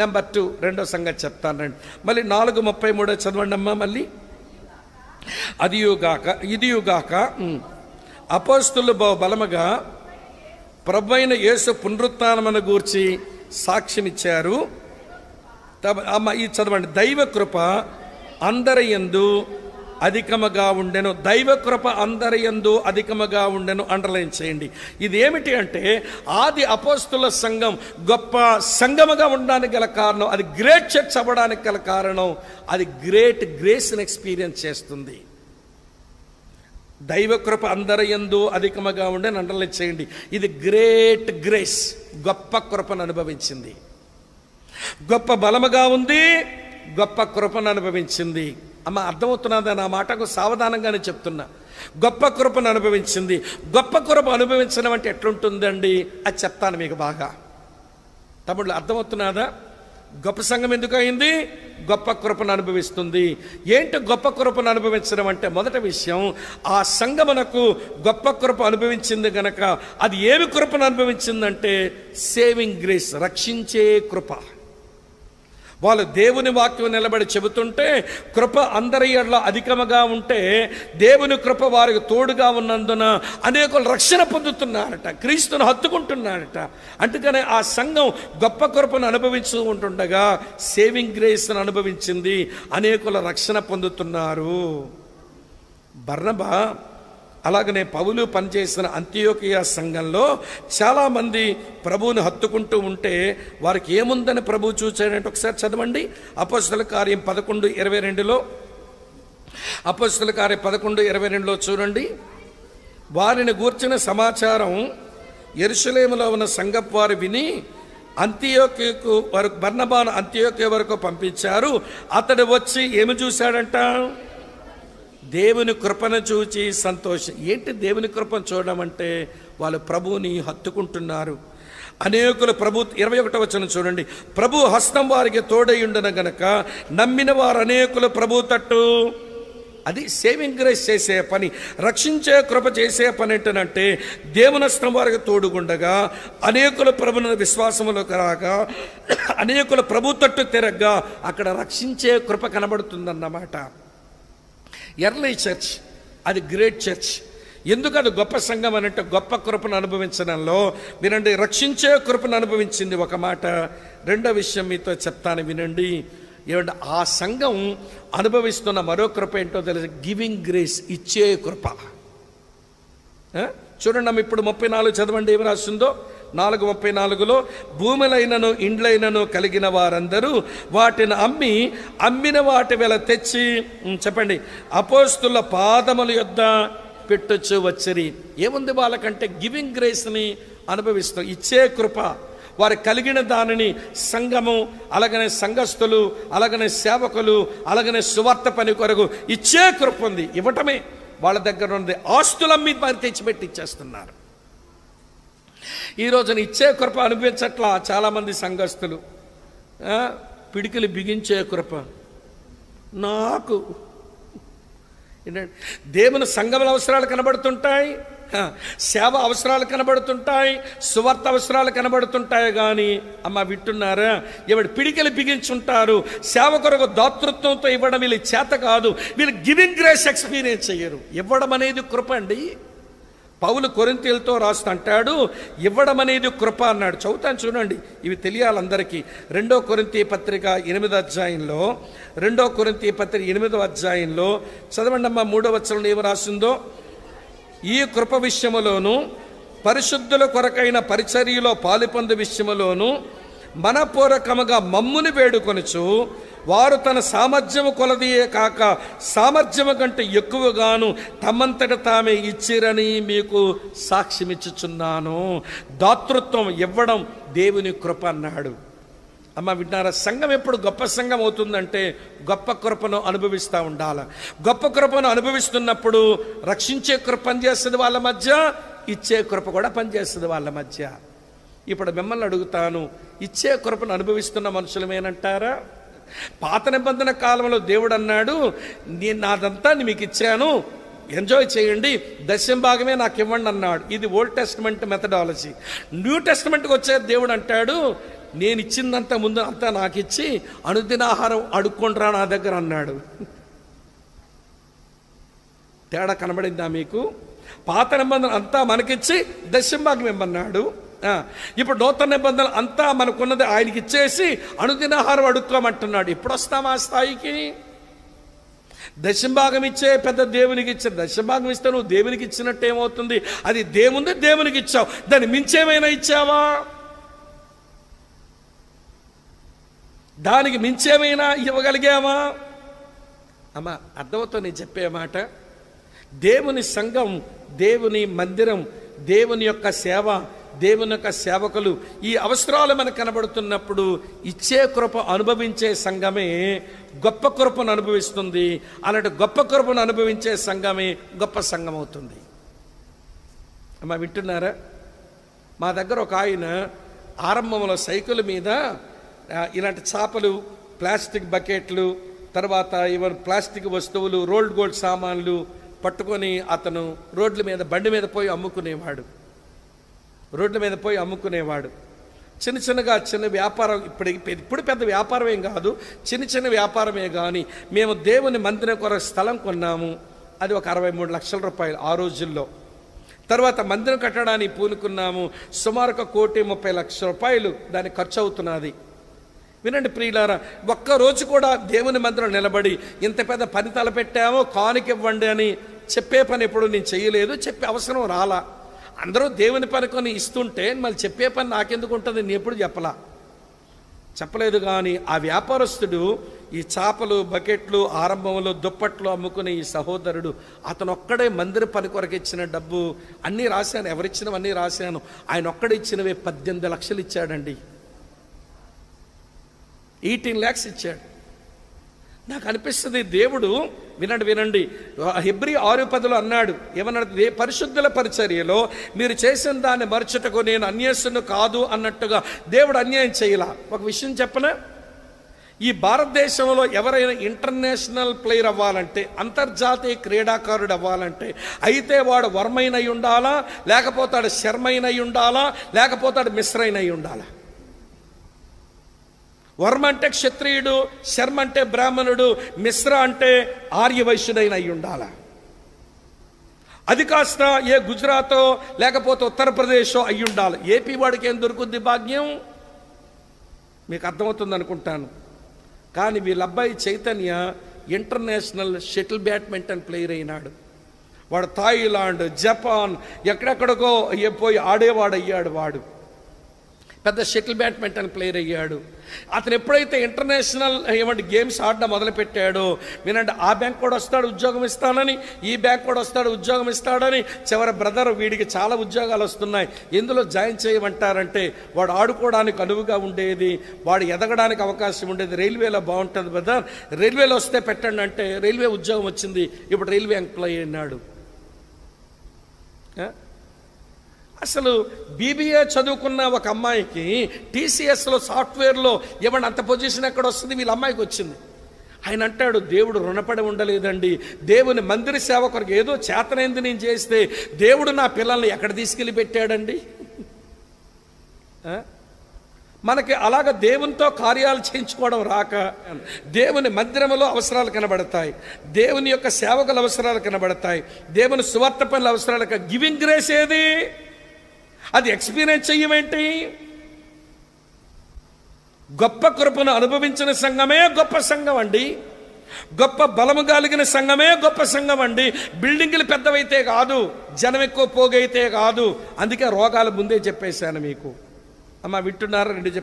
Number 2 రెండో సంగతి చెప్తానండి. మళ్ళీ 4:33 చదవండి అమ్మా. మళ్ళీ ఇదియుగాక అపోస్తులు బలముగా ప్రభువైన యేసు పునరుత్థానమును గూర్చి సాక్ష్యమిచ్చారు. అమ్మ ఇది చదవండి. దైవ కృప అందరి యందు అధికముగా ఉండెను. దైవ కృప అందరి యందు అధికముగా ఉండెను అండర్లైన్ చేయండి. ఇది ఏమిటి అంటే ఆది అపోస్తుల సంఘం గొప్ప సంఘముగా ఉండడానికి గల కారణం, అది గ్రేట్ చర్చ్ అవ్వడానికి గల కారణం, అది గ్రేట్ గ్రేస్ని ఎక్స్పీరియన్స్ చేస్తుంది. దైవ కృప అందరి యందు అధికముగా ఉండెను అండర్లైన్ చేయండి. ఇది గ్రేట్ గ్రేస్, గొప్ప కృపను అనుభవించింది. గొప్ప బలముగా ఉంది, గొప్ప కృపను అనుభవించింది. అమ్మ అర్థమవుతున్నదా? నా మాటకు సావధానంగానే చెప్తున్నా. గొప్ప కృపను అనుభవించింది. గొప్ప కృప అనుభవించడం అంటే ఎట్లుంటుందండి అది చెప్తాను మీకు బాగా. తమ్ముళ్ళు అర్థమవుతున్నదా? గొప్ప సంఘం ఎందుకు అయింది? గొప్ప కృపను అనుభవిస్తుంది. ఏంటి గొప్ప కృపను అనుభవించడం అంటే? మొదటి విషయం, ఆ సంఘమునకు గొప్ప కృప అనుభవించింది గనక అది ఏమి కృపను అనుభవించిందంటే సేవింగ్ గ్రేస్, రక్షించే కృప. వాళ్ళు దేవుని వాక్యం నిలబడి చెబుతుంటే కృప అందరి ఎడల అధికముగా ఉంటే దేవుని కృప వారికి తోడుగా ఉన్నందున అనేకులు రక్షణ పొందుతున్నారట, క్రీస్తును హత్తుకుంటున్నారట. అందుకనే ఆ సంఘం గొప్ప కృపను అనుభవించు ఉంటుండగా సేవింగ్ గ్రేస్ను అనుభవించింది, అనేకుల రక్షణ పొందుతున్నారు. బర్నబా అలాగనే పౌలు పనిచేసిన అంతియోకియా సంఘంలో చాలామంది ప్రభువుని హత్తుకుంటూ ఉంటే వారికి ఏముందని ప్రభువు చూచాడంటే ఒకసారి చదవండి. అపోస్తల కార్యం 11:22లో, అపోస్తల కార్యం 11:22లో చూడండి. వారిని గూర్చిన సమాచారం యెరూషలేములో ఉన్న సంఘపు వారు విని అంతియోకియాకు వరకు, బర్నబాను అంతియోకియా వరకు పంపించారు. అతడు వచ్చి ఏమి చూశాడంట? దేవుని కృపను చూచి సంతోషం. ఏంటి దేవుని కృపను చూడడం అంటే? వాళ్ళు ప్రభువుని హత్తుకుంటున్నారు. అనేకులు ప్రభు 21వ వచనం చూడండి. ప్రభు హస్తం వారికి తోడై ఉండన గనక నమ్మిన వారు అనేకులు ప్రభు తట్టు. అది సేవింగ్ గ్రేస్ చేసే పని, రక్షించే కృప చేసే పని ఏంటంటే దేవుని హస్తం వారికి తోడుగుండగా అనేకులు ప్రభుని విశ్వాసములోకి రాగా అనేకులు ప్రభు తట్టు తిరగగా అక్కడ రక్షించే కృప కనబడుతుందన్నమాట. ఎర్లీ చర్చ్ అది గ్రేట్ చర్చ్. ఎందుకు అది గొప్ప సంఘం అని అంటే గొప్ప కృపను అనుభవించడంలో వినండి, రక్షించే కృపను అనుభవించింది ఒక మాట. రెండో విషయం మీతో చెప్తాను వినండి. ఏమంటే ఆ సంఘం అనుభవిస్తున్న మరో కృప ఏంటో తెలుసు, గివింగ్ గ్రేస్, ఇచ్చే కృప. చూడండి అమ్మ, ఇప్పుడు 34 చదవండి ఏమి రాస్తుందో. 4:34లో భూములైనను ఇండ్లైనను కలిగిన వారందరూ వాటిని అమ్మిన వాటి వెల తెచ్చి చెప్పండి అపోస్తుల పాదముల యొద్ద పెట్టొచ్చు వచ్చిరి. ఏముంది వాళ్ళకంటే గివింగ్ గ్రేస్ని అనుభవిస్తాం, ఇచ్చే కృప. వారు కలిగిన దానిని సంఘము, అలాగనే సంఘస్థులు, అలాగనే సేవకులు, అలాగనే సువార్త పని కొరకు ఇచ్చే కృప ఉంది. ఇవ్వటమే వాళ్ళ దగ్గర ఉంది. ఆస్తులమ్మి మరి తెచ్చిపెట్టి ఇచ్చేస్తున్నారు. ఈ రోజున ఇచ్చే కృప అనిపించట్లా చాలామంది సంఘస్థులు. పిడికిలు బిగించే కృప నాకు. దేవుని సంఘముల అవసరాలు కనబడుతుంటాయి, సేవ అవసరాలు కనబడుతుంటాయి, సువార్త అవసరాలు కనబడుతుంటాయి. కానీ అమ్మ వింటున్నారా, ఎవడు పిడికిలు బిగించుంటారు. సేవ కొరకు దాతృత్వంతో ఇవ్వడం వీళ్ళు చేత కాదు. వీళ్ళు గివింగ్ గ్రేస్ ఎక్స్పీరియన్స్ అయ్యారు. ఇవ్వడం అనేది కృప అండి. పౌలు కొరింథీయులతో రాస్తూ అంటాడు, ఇవ్వడం అనేది కృప అన్నాడు. చదువుతాను చూడండి, ఇవి తెలియాలి అందరికీ. 2 కొరింథీ పత్రిక 8వ అధ్యాయంలో, 2 కొరింథీ పత్రిక 8వ అధ్యాయంలో చదవండి అమ్మ. 3వ వచనంలో ఏమి రాసిందో, ఈ కృప విషయములోను పరిశుద్ధుల కొరకైన పరిచర్యలో పాలుపొందు విషయములోను మనపూర్వకముగా మమ్ముని వేడుకొనుచు వారు తన సామర్థ్యము కొలదియే కాక సామర్థ్యము కంటే ఎక్కువగాను తమంతట తామే ఇచ్చిరని మీకు సాక్ష్యమిచ్చుచున్నాను. దాతృత్వం ఇవ్వడం దేవుని కృప అన్నాడు. అమ్మ వింటారా, సంఘం ఎప్పుడు గొప్ప సంఘం అవుతుందంటే గొప్ప కృపను అనుభవిస్తూ ఉండాలి. గొప్ప కృపను అనుభవిస్తున్నప్పుడు రక్షించే కృప పనిచేస్తుంది వాళ్ళ మధ్య, ఇచ్చే కృప కూడా పనిచేస్తుంది వాళ్ళ మధ్య. ఇప్పుడు మిమ్మల్ని అడుగుతాను, ఇచ్చే కృపను అనుభవిస్తున్న మనుషులమేనంటారా? పాత నిబంధన కాలంలో దేవుడు అన్నాడు, నేను నాదంతా మీకు ఇచ్చాను, ఎంజాయ్ చేయండి, 10వ భాగమే నాకు ఇవ్వండి అన్నాడు. ఇది ఓల్డ్ టెస్ట్మెంట్ మెథడాలజీ. న్యూ టెస్ట్మెంట్కి వచ్చే దేవుడు అంటాడు, నేను ఇచ్చిందంతా ముందు అంతా నాకు ఇచ్చి అనుదినాహారం అడుక్కొండ్రా నా దగ్గర అన్నాడు. తేడా కనబడిందా మీకు? పాత నిబంధన అంతా మనకిచ్చి దశంభాగం ఇమ్మన్నాడు. ఇప్పుడు నూతన నిబంధనలు అంతా మనకున్నది ఆయనకి ఇచ్చేసి అనుదినాహారం అడుక్కోమంటున్నాడు. ఎప్పుడు వస్తాం ఆ స్థాయికి? దశంభాగం ఇచ్చే పెద్ద దేవునికి ఇచ్చే. దశంభాగం ఇస్తే నువ్వు దేవునికి ఇచ్చినట్టు ఏమవుతుంది? అది దేవునికి ఇచ్చావు, దాన్ని మించేమైనా ఇచ్చావా? దానికి మించేమైనా ఇవ్వగలిగావా? అమ్మా, అర్థమవుతుంది నేను చెప్పే మాట. దేవుని సంఘం, దేవుని మందిరం, దేవుని యొక్క సేవ, దేవుని యొక్క సేవకులు, ఈ అవసరాలు మనకు కనబడుతున్నప్పుడు ఇచ్చే కృప అనుభవించే సంఘమే గొప్ప కృపను అనుభవిస్తుంది. అలాంటి గొప్ప కృపను అనుభవించే సంఘమే గొప్ప సంఘం అవుతుంది. అమ్మా, వింటున్నారా? మా దగ్గర ఒక ఆయన ఆరంభంలో సైకిల్ మీద ఇలాంటి చేపలు, ప్లాస్టిక్ బకెట్లు, తర్వాత ఇవన్నీ ప్లాస్టిక్ వస్తువులు, రోల్డ్ గోల్డ్ సామాన్లు పట్టుకొని అతను రోడ్ల మీద, బండి మీద పోయి అమ్ముకునేవాడు. రోడ్ల మీద పోయి అమ్ముకునేవాడు. చిన్న చిన్నగా చిన్న వ్యాపారం, ఇప్పుడు పెద్ద వ్యాపారం ఏం కాదు, చిన్న వ్యాపారమే. కానీ మేము దేవుని మందిరం కొరకు స్థలం కొన్నాము. అది ఒక 63 లక్షల రూపాయలు ఆ రోజుల్లో. తర్వాత మందిరం కట్టడానికి పూనుకున్నాము. సుమారు 1,30,00,000 రూపాయలు దానికి ఖర్చు అవుతున్నది. వినండి ప్రియులారా, ఒక్కరోజు కూడా దేవుని మందిరం నిలబడి ఇంత పెద్ద పని తలపెట్టామో కానుకివ్వండి అని చెప్పే పని ఎప్పుడు నేను చేయలేదు. చెప్పే అవసరం రాలా. అందరూ దేవుని పని కొని ఇస్తుంటే మళ్ళీ చెప్పే పని నాకెందుకు ఉంటుంది? నేను ఎప్పుడు చెప్పలేదు. కానీ ఆ వ్యాపారస్తుడు ఈ చేపలు, బకెట్లు, ఆరంభంలో దుప్పట్లు అమ్ముకునే ఈ సహోదరుడు, అతను ఒక్కడే మందిర పని కొరకు ఇచ్చిన డబ్బు అన్నీ రాశాను, ఎవరిచ్చినవన్నీ రాశాను. ఆయన ఒక్కడే ఇచ్చినవే 18 లక్షలు ఇచ్చాడండి. 18 lakhs ఇచ్చాడు. నాకు అనిపిస్తుంది దేవుడు, వినండి, హెబ్రీ 6:10 అన్నాడు, ఏమన్నాడు? పరిశుద్ధుల పరిచర్యలో మీరు చేసిన దాన్ని మరచుటకు నేను అన్యాయస్తును కాదు అన్నట్టుగా దేవుడు అన్యాయం చేయలా. ఒక విషయం చెప్పనా? ఈ భారతదేశంలో ఎవరైనా ఇంటర్నేషనల్ ప్లేయర్ అవ్వాలంటే, అంతర్జాతీయ క్రీడాకారుడు అవ్వాలంటే, అయితే వాడు వర్మైన అయి ఉండాలా, లేకపోతే వాడు శర్మైన అయి ఉండాలా, లేకపోతే వాడు మిశ్రైన అయి ఉండాలా. వర్మ అంటే క్షత్రియుడు, శర్మ అంటే బ్రాహ్మణుడు, మిశ్ర అంటే ఆర్యవైశ్యుడైన అయి ఉండాల. అది కాస్త ఏ గుజరాతో లేకపోతే ఉత్తరప్రదేశో అయి ఉండాలి. ఏపీ వాడికి ఏం దొరుకుద్ది భాగ్యం? మీకు అర్థమవుతుంది అనుకుంటాను. కానీ వీళ్ళ అబ్బాయి Chaitanya international shuttle badminton player అయినాడు. వాడు థాయిలాండ్, జపాన్, ఎక్కడెక్కడికో పోయి ఆడేవాడు అయ్యాడు. వాడు పెద్ద షటిల్ బ్యాడ్మింటన్ ప్లేయర్ అయ్యాడు. అతను ఎప్పుడైతే ఇంటర్నేషనల్ గేమ్స్ ఆడడం మొదలుపెట్టాడో, వినండి, ఆ బ్యాంక్ కూడా వస్తాడు ఉద్యోగం ఇస్తానని, ఈ బ్యాంక్ కూడా వస్తాడు ఉద్యోగం ఇస్తాడని. చివరి బ్రదర్, వీడికి చాలా ఉద్యోగాలు వస్తున్నాయి, ఎందులో జాయిన్ చేయమంటారంటే వాడు ఆడుకోవడానికి అనువుగా ఉండేది, వాడు ఎదగడానికి అవకాశం ఉండేది, రైల్వేలో బాగుంటుంది బ్రదర్, రైల్వేలో వస్తే పెట్టండి అంటే రైల్వే ఉద్యోగం వచ్చింది. ఇప్పుడు రైల్వే ఎంప్లాయీ అన్నాడు. అసలు బీబీఏ చదువుకున్న ఒక అమ్మాయికి టీసీఎస్లో సాఫ్ట్వేర్లో ఏమన్నా అంత పొజిషన్ ఎక్కడ వస్తుంది? వీళ్ళ అమ్మాయికి వచ్చింది. ఆయన అంటాడు, దేవుడు రుణపడి ఉండలేదండి. దేవుని మందిర సేవ కొరకు ఏదో చేతనైంది నేను చేస్తే దేవుడు నా పిల్లల్ని ఎక్కడ తీసుకెళ్ళి పెట్టాడండి? మనకి అలాగ దేవునితో కార్యాలు చేయించుకోవడం రాక, దేవుని మందిరంలో అవసరాలు కనబడతాయి, దేవుని యొక్క సేవకుల అవసరాలు కనబడతాయి, దేవుని సువార్త పనుల అవసరాలు. గివింగ్ గ్రేస్ ఏది? అది ఎక్స్పీరియన్స్ చెయ్యమేంటి? గొప్ప కృపను అనుభవించిన సంఘమే గొప్ప సంఘం అండి. గొప్ప బలము కలిగిన సంఘమే గొప్ప సంఘం అండి. బిల్డింగులు పెద్దవైతే కాదు, జనం ఎక్కువ పోగైతే కాదు. అందుకే రోగాలు ముందే చెప్పేశాను మీకు. అమ్మ, వింటున్నారా? 2